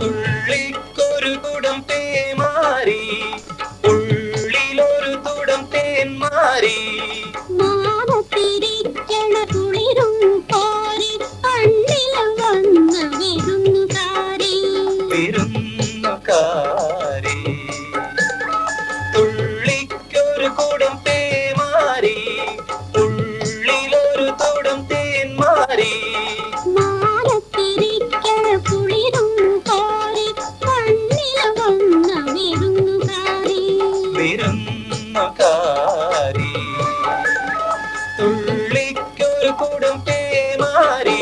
തുള്ളിക്കൊരു കുടം തേമാരി, ഉള്ളിലൊരു തുടം തേന്മാരി. മാനത്തിരിക്കണ കുളിരും കോരി കണ്ണിൽ വന്ന വിരുന്നുകാരി. വിരുന്നുകാരി തുള്ളിക്കൊരു കുടം തേമാരി, ഉള്ളിലൊരു തുടം തേന്മാരി. മാനത്തിരിക്കണ കുളിരും കോരി കണ്ണിൽ വന്ന വിരുന്നുകാരി. വിരുന്നുകാരി തുള്ളിക്കൊരു കുടം തേമാരി.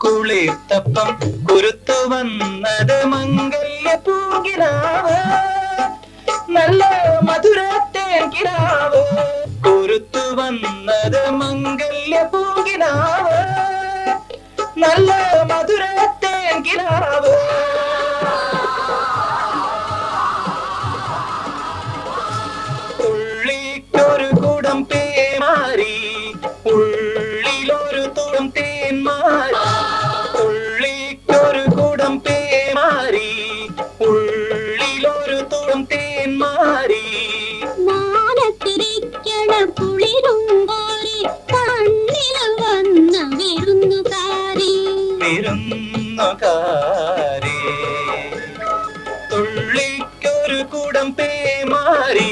കുളിത്തപ്പം കുരുത്തു വന്നത് മംഗല്യ പൂങ്കിനാവ്, നല്ല മധുരത്തേൻ കിനാവ്. കുരുത്തു വന്നത് മംഗല്യ പൂങ്കിനാവ്, നല്ല മധുരത്തേൻ കിനാവ്. തുള്ളിക്കൊരു കുടം തേന്മാരി, ഉള്ളിലൊരു തുടം തേന്മാരി. തുള്ളിക്കൊരു കുടം തേന്മാരി, ഉള്ളിലൊരു തുടം തേന്മാരി. മാനത്തിരിക്കണ കുളിരും കോരി കണ്ണിൽ വന്ന വിരുന്നുകാരി. വിരുന്നുകാരി തുള്ളിക്കൊരു കുടം തേന്മാരി.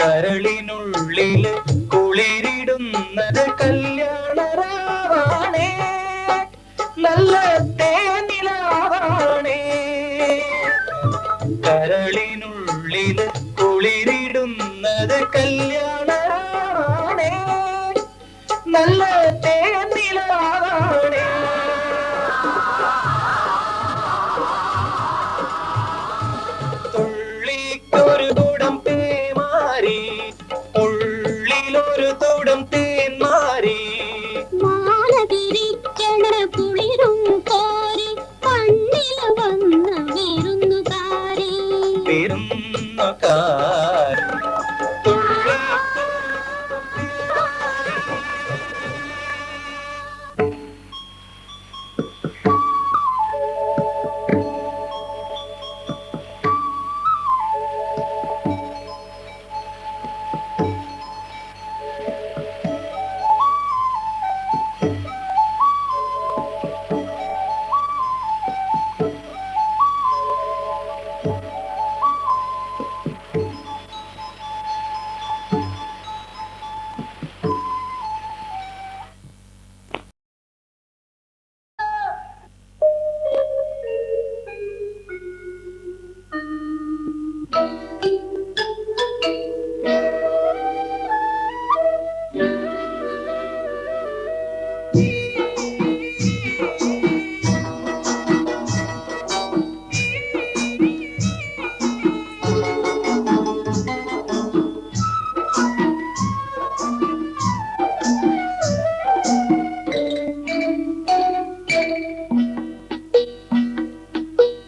കരളിനുള്ളില് കുളിരിടുന്നത് കല്യാണരാവാണേ, നല്ല തേനിലാവാണേ. കരളിനുള്ളില് കുളിരിടുന്നത് കല്യാണരാവാണേ, നല്ല തേനിലാവാണേ. തുള്ളിക്കൊരു കുടം തേന്മാരി, ഉള്ളിലൊരു തുടം തേന്മാരി. മാനതിരിക്കണ കുളിരും കോരി കണ്ണിൽ വന്ന വിരുന്നുകാരി. വിരുന്നുകാരി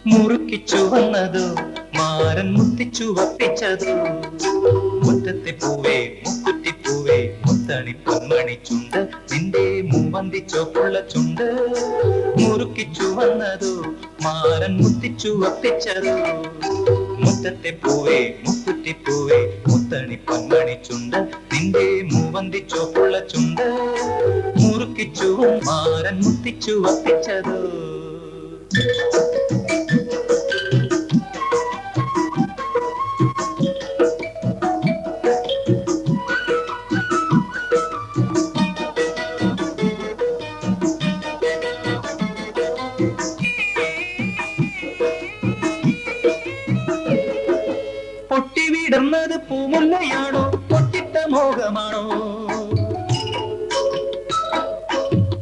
മുറുക്കിച്ചു വന്നതോ മാരൻ മുത്തിച്ചു വപ്പിച്ചതോ മുറ്റത്തെ പൂവേ മുക്കുറ്റിപ്പൂവേ മുത്തണി പൊന്മണി ചുണ്ട് നിന്റെ മൂവന്തി ചോപ്പുള്ള ചുണ്ട് മുറുക്കിച്ചു വന്നതോ മാരൻ മുത്തിച്ചു വപ്പിച്ചതോ മുറ്റത്തെ പൂവേ മുക്കുറ്റിപ്പൂവേ മുത്തണി പൊന്മണി ചുണ്ട് നിന്റെ മൂവന്തി ചോപ്പുള്ള ചുണ്ട് മുറുക്കിച്ചു മാരൻ മുത്തിച്ചു വപ്പിച്ചതോ പൊട്ടിവിടർന്നത് പൂമുല്ലയാണോ പൊട്ടിട്ട മോഹമാണോ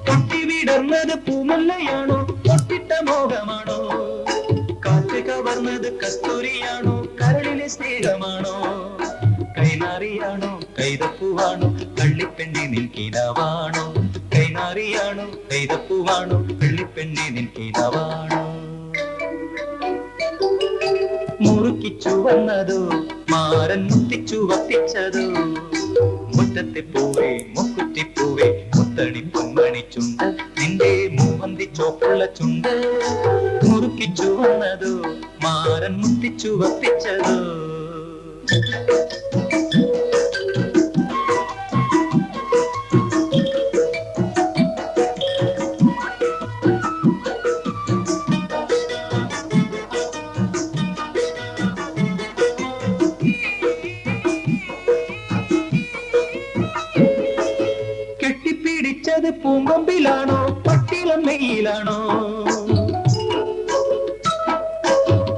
പൊട്ടിവിടർന്നത് പൂമുല്ലയാണോ പൊട്ടിട്ട മോഹമാണോ കാറ്റ് കവർന്നത് കസ്തൂരിയാണോ കരളിലെ സ്നേഹമാണോ കൈനാറിയാണോ കൈതപ്പൂവാണോ കള്ളിപ്പെണ്ണി നിൻകിനാവാണോ കൈനാറിയാണോ കൈതപ്പൂവാണോ കള്ളിപ്പെണ്ണി നിൻകിനാവാണോ മുറുക്കിച്ചു വന്നതോ മാരൻ മുത്തിച്ചു വപ്പിച്ചതോ മുറ്റത്തെ പൂവേ മുക്കുറ്റിപ്പൂവേ മുത്തണി പൊന്മണി ചുണ്ട് നിന്റെ മൂവന്തി ചോപ്പുള്ള ചുണ്ട് മുറുക്കിച്ചു വന്നതോ മാരൻ മുത്തിച്ചു വപ്പിച്ചതോ കെട്ടിപ്പിടിച്ചത് പൂങ്കൊമ്പിലാണോ പട്ടിളമ്മയിലാണോ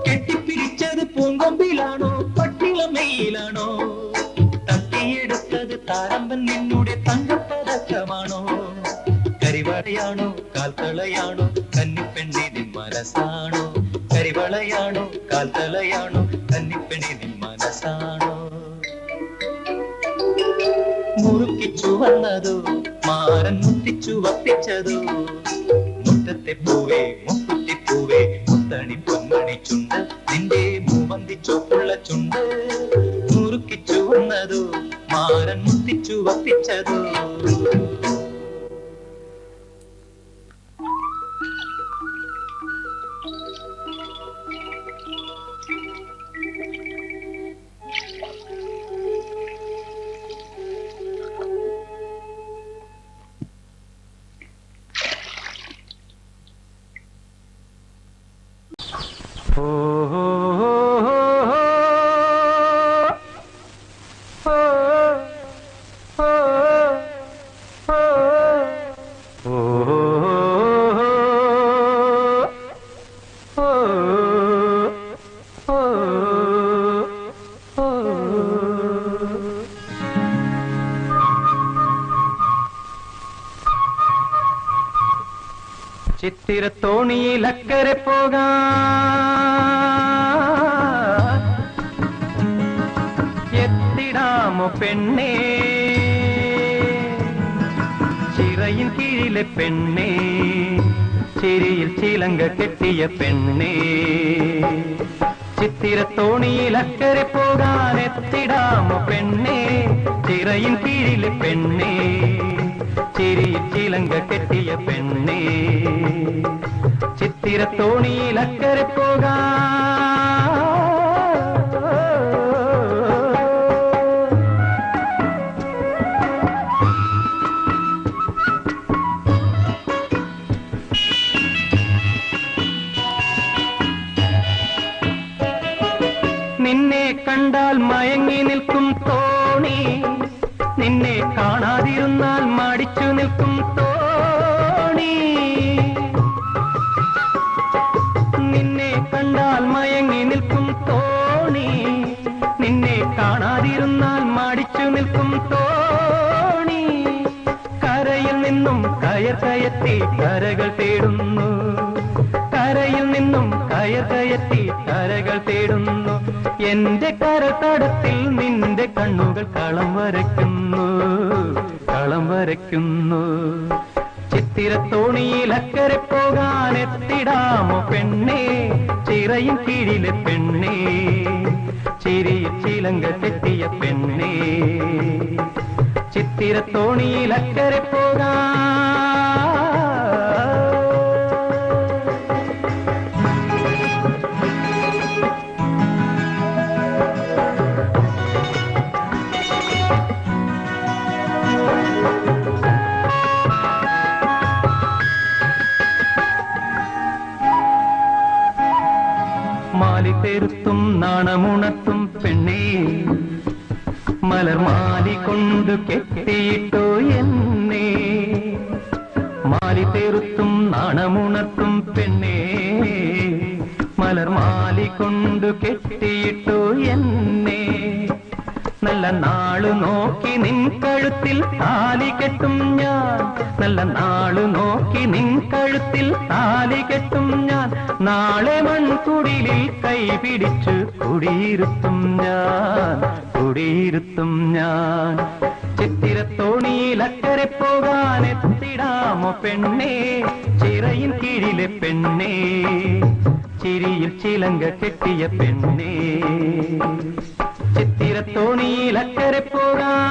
കെട്ടിപ്പിടിച്ചത് പൂങ്കൊമ്പിലാണോ പട്ടിളമ്മയിലാണോ തട്ടിയെടുത്തത് താരമ്പൻ നിന്നുടെ തങ്കപ്പതക്കമാണോ കരിവളയാണോ കാൽത്തളയാണോ കന്നിപ്പെണ്ണി നിൻ മനസ്സാണോ കരിവളയാണോ കാൽത്തളയാണോ കന്നിപ്പെണ്ണി നിൻ മനസ്സാണോ മുറുക്കിച്ചു വന്നതോ മാരൻ മുത്തിച്ചു വപ്പിച്ചതോ മുറ്റത്തെ പൂവേ മുക്കുറ്റിപ്പൂവേ മുത്തണി പൊന്മണി ചുണ്ട് നിന്റെ മൂവന്തി ചോപ്പുള്ള ചുണ്ട് മുറുക്കിച്ചു വന്നതോ മാരൻ മുത്തിച്ചു വപ്പിച്ചതോ ചിത്തിരത്തോണിയിൽ അക്കരെ പോകാൻ എത്തിടാമോ പെണ്ണേ ചിറയിൻ കീഴിലെ പെണ്ണേ ചിരിയിൽ ചിലങ്ക കെട്ടിയ പെണ്ണേ ചിത്തിരത്തോണിയിൽ അക്കരെ പോകാൻ എത്തിടാമോ പെണ്ണേ ചിറയിൻ കീഴിലെ പെണ്ണേ ചിരിയിൽ ചിലങ്ക കെട്ടിയ പെണ്ണേ ചിത്തിരത്തോണിയിൽ അക്കരെ പോകാൻ നിന്നെ കണ്ടാൽ മയങ്ങി നിൽക്കും തോണി നിന്നെ കാണാതിരുന്നാൽ മടിച്ചു നിൽക്കും തോണി നിന്നെ കണ്ടാൽ മയങ്ങി നിൽക്കും തോണി നിന്നെ കാണാതിരുന്നാൽ മടിച്ചു നിൽക്കും തോണി കരയിൽ നിന്നും കയർ കയറ്റി കരകൾ തേടുന്നു കരയിൽ നിന്നും കയർ കയറ്റി കരകൾ തേടുന്നു എന്റെ കരതടത്തിൽ നിന്റെ കണ്ണുകൾ കളം വരയ്ക്കുന്നു ചിത്തിരത്തോണിയിൽ അക്കരെ പോകാൻ എത്തിടാമോ പെണ്ണേ ചിറയും കീഴിലെ പെണ്ണേ, ചിരിയിൽ ചിലങ്ക കെട്ടിയ പെണ്ണേ, ചിത്തിരത്തോണിയിൽ അക്കരെ പോകാം. മാലിതെരുത്തും നാണമുണർത്തും പെണ്ണേ, മലർമാലി കൊണ്ടു കെട്ടിയിട്ടോ എന്നെ. മാലിതെരുത്തും നാണമുണർത്തും പെണ്ണേ, മലർമാലി കൊണ്ടു കെട്ടിയിട്ടോ എന്നെ. നല്ല നാളു നോക്കി നിൻ കഴുത്തിൽ താലി കെട്ടും ഞാൻ, നല്ല നാളു നോക്കി നിൻ കഴുത്തിൽ താലി കെട്ടും ഞാൻ. നാളെ മൺകുടിലിൽ കൈ പിടിച്ചു കുടിയിരുത്തും ഞാൻ, കുടിയിരുത്തും ഞാൻ. ചിത്തിരത്തോണിയിൽ അക്കരെ പോകാൻ എത്തിടാമോ പെണ്ണേ, ചിറയിൻ കീഴിലെ പെണ്ണേ, ചിരിയിൽ ചിലങ്ക കെട്ടിയ പെണ്ണേ. ചിത്തിരത്തോണിയിൽ അക്കരെ പോകാം.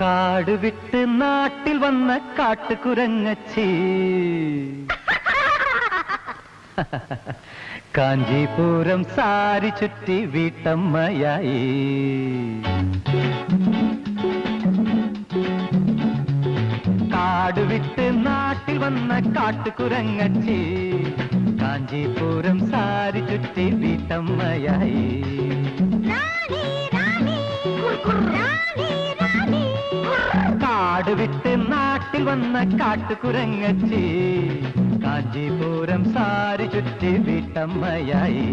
കാട് വിട്ട് നാട്ടിൽ വന്ന കാട്ടുകുരങ്ങച്ചി കാഞ്ചീപുരം സാരി ചുറ്റി വീട്ടമ്മയായി. കാട് വിട്ട് നാട്ടിൽ വന്ന കാട്ടുകുരങ്ങച്ചി കാഞ്ചീപുരം സാരി ചുറ്റി വീട്ടമ്മയായി. കാട് വിട്ട് നാട്ടിൽ വന്ന കാട്ടുകുരങ്ങച്ചി കാഞ്ചീപുരം സാരി ചുറ്റി വീട്ടമ്മയായി.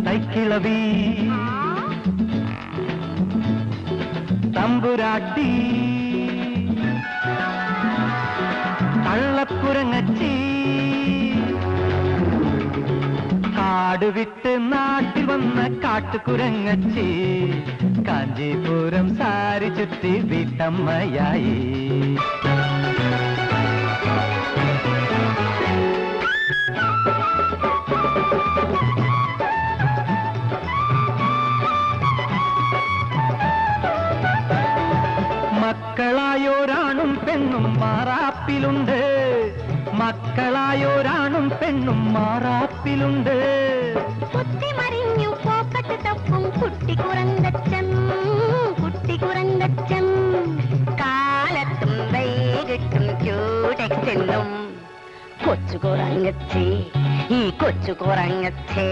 തൈക്കിളവി തമ്പുരാട്ടി കള്ളക്കുരങ്ങച്ചി കാട് വിട്ട് നാട്ടിൽ വന്ന കാട്ടുകുരങ്ങച്ചി കാഞ്ചീപുരം സാരി ചുറ്റി വീട്ടമ്മയായി. മക്കളായോരാണും പെണ്ണും മാറാപ്പിലുണ്ട്, മക്കളായോരാണും പെണ്ണും മാറാപ്പിലുണ്ട്. കുത്തിമറിഞ്ഞു പോക്കട്ട് തപ്പും കുട്ടിക്കുരങ്ങച്ചൻ, കുട്ടിക്കുരങ്ങച്ചൻ. കാലത്തും വൈകിട്ടും ചൂടക്കെന്നും കൊച്ചുകുരങ്ങച്ചി, ഈ കൊച്ചുകുരങ്ങച്ചി.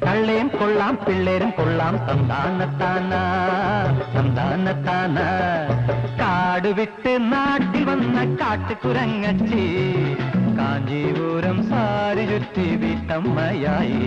കള്ളേം കൊള്ളാം പിള്ളേരും കൊള്ളാം തന്താനത്താന തന്താനത്താന. കാട് വിട്ട് നാട്ടിൽ വന്ന കാട്ടുകുരങ്ങച്ചി കാഞ്ചീപുരം സാരി ചുറ്റി വീട്ടമ്മയായി.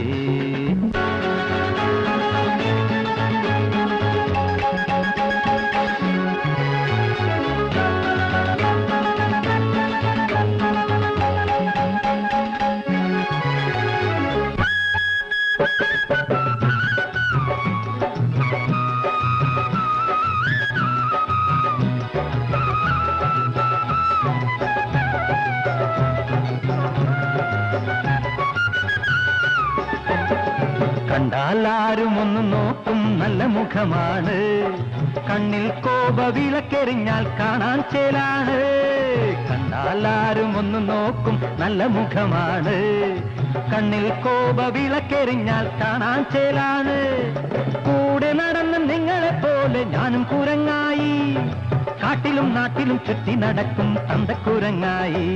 കണ്ടാലാരും ഒന്ന് നോക്കും നല്ല മുഖമാണ്, കണ്ണിൽ കോപ വിളക്കെറിഞ്ഞാൽ കാണാൻ ചേലാണ്. കണ്ടാലാരും ഒന്ന് നോക്കും നല്ല മുഖമാണ്, കണ്ണിൽ കോപ വിളക്കെറിഞ്ഞാൽ കാണാൻ ചേലാണ്. കൂടെ നടന്ന് നിങ്ങളെ പോലെ ഞാനും കുരങ്ങായി, കാട്ടിലും നാട്ടിലും ചുറ്റി നടക്കും തന്തക്കുരങ്ങായി.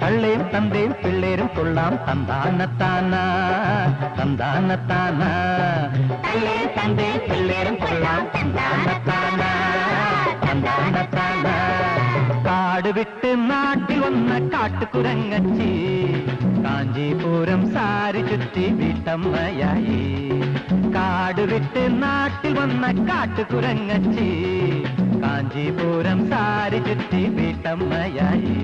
തള്ളേം തന്തേം പിള്ളേരും കൊള്ളാം തന്താനത്താന തന്താനത്താന. തള്ളേം തന്തേം പിള്ളേരും കൊള്ളാം തന്താനത്താന തന്താനത്താന. കാട് വിട്ട് നാട്ടിൽ വന്ന കാട്ടുകുരങ്ങച്ചി കാഞ്ചീപുരം സാരി ചുറ്റി വീട്ടമ്മയായി. കാട് വിട്ട് നാട്ടിൽ വന്ന കാട്ടുകുരങ്ങച്ചി കാഞ്ചീപുരം സാരി ചുറ്റി വീട്ടമ്മയായി.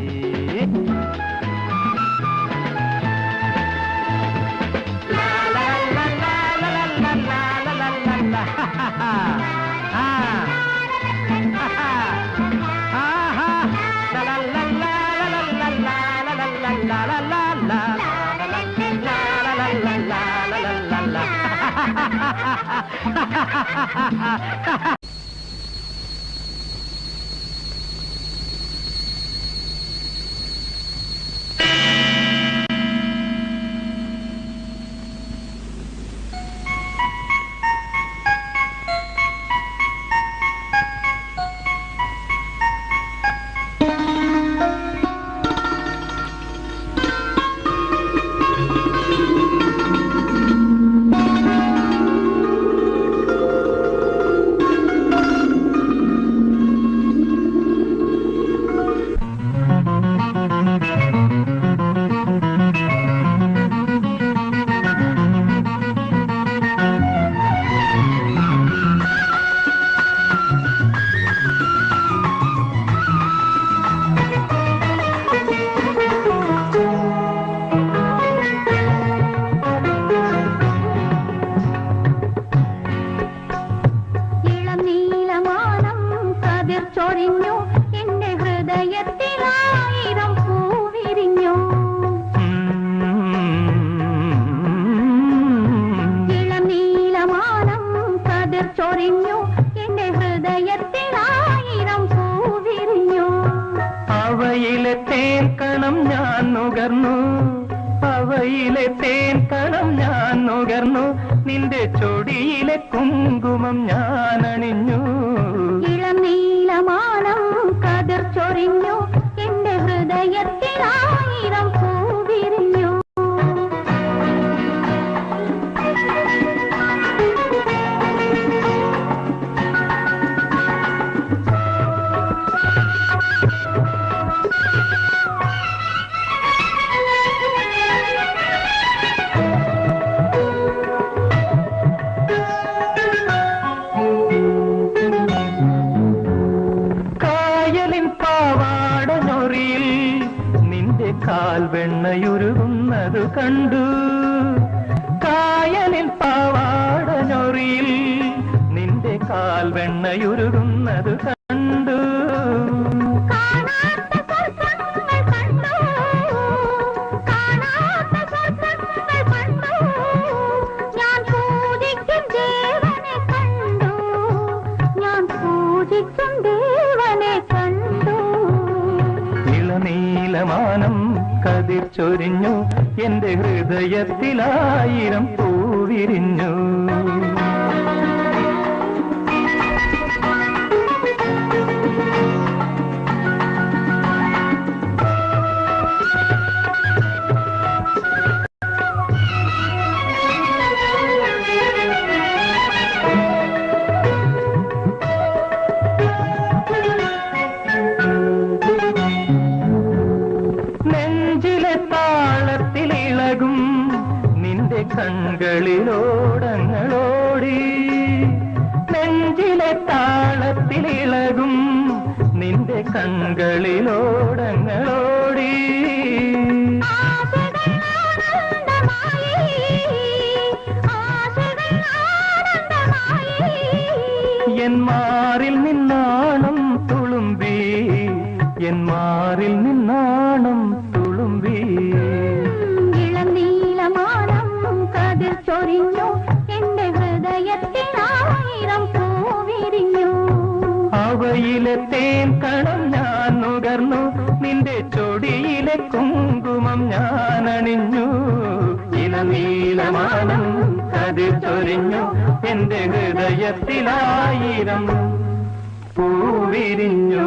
അവയിലെ തേൻ കണം ഞാൻ നുകർന്നു, അവയിലെ തേൻ കണം ഞാൻ നുകർന്നു, നിന്റെ ചൊടിയിലെ കുങ്കുമം ഞാൻ അണിഞ്ഞു. ഇളനീലമാനം കതിർ ചൊരിഞ്ഞു, എന്റെ ഹൃദയത്തിലായിരം പൂവിരിഞ്ഞു. കാൽ വെണ്ണയുരുകുന്നത് കണ്ടു, കായലിൽ പാവാട ഞൊറിയിൽ നിന്റെ കാൽ വെണ്ണയുരുകുന്നത് കണ്ടു. ഇളനീലമാനം കതിർ ചൊരിഞ്ഞു, എന്റെ ഹൃദയത്തിലായിരം പൂവിരിഞ്ഞു. താളത്തിലിളകും നിന്റെ കൺകളിലോടങ്ങളോടി, നെഞ്ചിലെ താളത്തിലിളകും നിന്റെ കൺകളിലോടങ്ങളോടി. എൻ മാറിൽ നിന്നാണം തുളുമ്പി, എൻ മാറിൽ നിന്നാണം തുളുമ്പി. ഇളനീലമാനം കതിർ ചൊരിഞ്ഞു, എന്റെ ഹൃദയത്തിലായിരം പൂവിരിഞ്ഞു. അവയിലെ തേൻ കണം ഞാൻ നുകർന്നു, നിന്റെ ചൊടിയിലെ കുങ്കുമം ഞാൻ അണിഞ്ഞു. ഇളനീലമാനം കതിർ ചൊരിഞ്ഞു, എന്റെ ഹൃദയത്തിലായിരം പൂവിരിഞ്ഞു.